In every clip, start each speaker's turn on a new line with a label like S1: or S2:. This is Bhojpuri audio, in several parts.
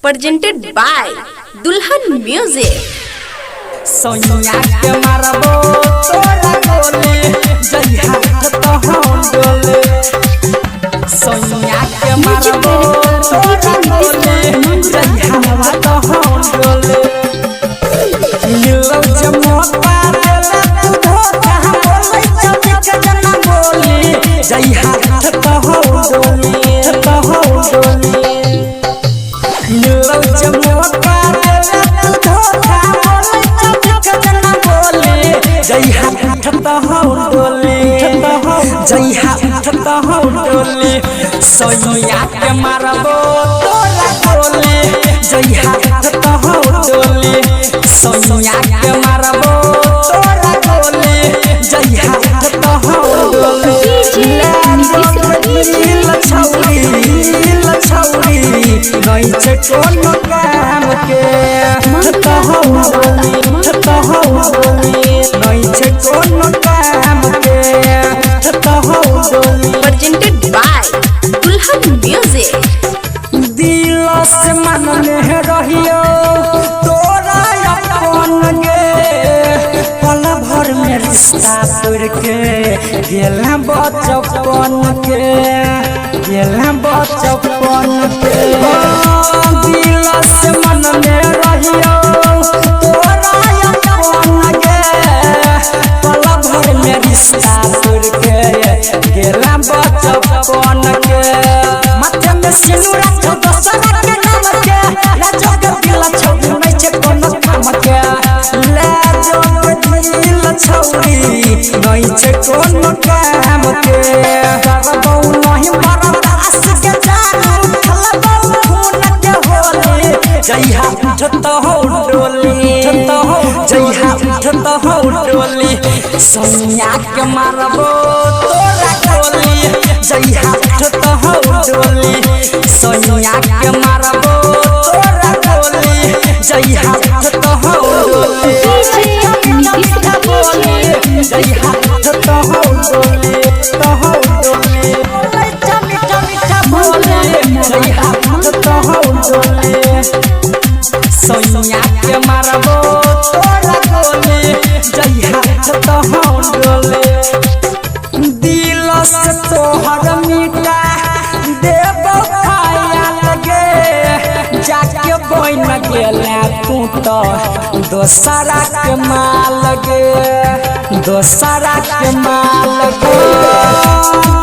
S1: presented by Dulhan Music.
S2: Sonia के मारबो तोरा गोली जई हाथ तो हम डोले सोनिया के मारबो तोरा गोली जई हाथ तो हम डोले मिलो जमोता देला तू धोखा बोले चल के जना बोली जई हाथ तो हम डोले मिलो जमोता देला तू धोखा जई हाथ तो डोली जई हाथ तो डोली सोनिया के मारबो तोरा गोली जई हाथ तो डोली सोनिया के मारबो तोरा गोली जई हाथ तो डोली लछौरी नहीं छे कोनो काम के तो डोली नहीं छे कोनो काम के
S1: Presented by Dulhan Music.
S2: दिल से मन में रहियो तोरा अपन गे पल भर में रिश्ता तोड़ के गेला बचपन के दिल से मन में रहियो तोरा अपन गे पल भर में रिश्ता तोड़ के गेला बचपन के माथे में सिनुरा छो दोसरा के नाम के लाजो के दिल छौरी नहीं छे कोनो काम के लाजो के दिल छौरी नहीं छे कोनो काम के करबौ नहीं बर्दास के जानू खलबौ खून के होली जई हाथ तो डोली जई हाथ तो डोली सोनिया के मारबो तोरा गोली जई हाथ तो डोली सोनिया के मारबो तोरा गोली जई हाथ तो डोली जई हाथ तो डोली मीठा बोले जई हाथ तो डोली सोनिया के मारबो तोरा गोली जई हाथ तो डोली दिल से तोहर मीठा देबो खाया लगे जाके बन गेला तू तो दोसरा के माल गे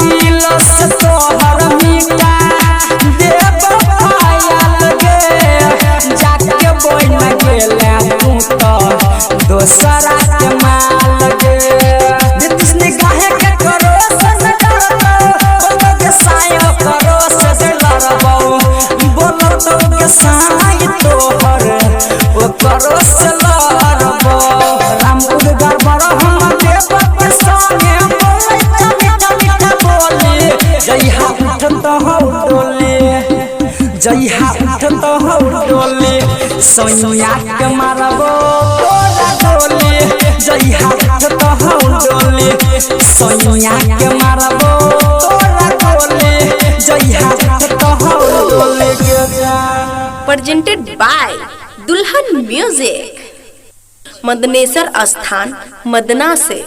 S2: दिल से तोहर मीठा देबो खाया लगे जाके बन गेला तू तो दोसरा के माल गे नितिश निगाहे के करो से डरबो बोलो के सायो करो से लड़बो बोलो तो के साई तोहर ओ करो से लड़बो राम उदगार बड़ हम देव के संगे बोले मीठा बोली जई हाथ तो डोली जई हाथ तो डोली सोनिया के मारबो तोरा गोली जई हाथ तो डोली सोनिया के मारबो तोरा गोली जई हाथ तो डोली
S1: Presented by Dulhan Music. Madnesar स्थान मदना से।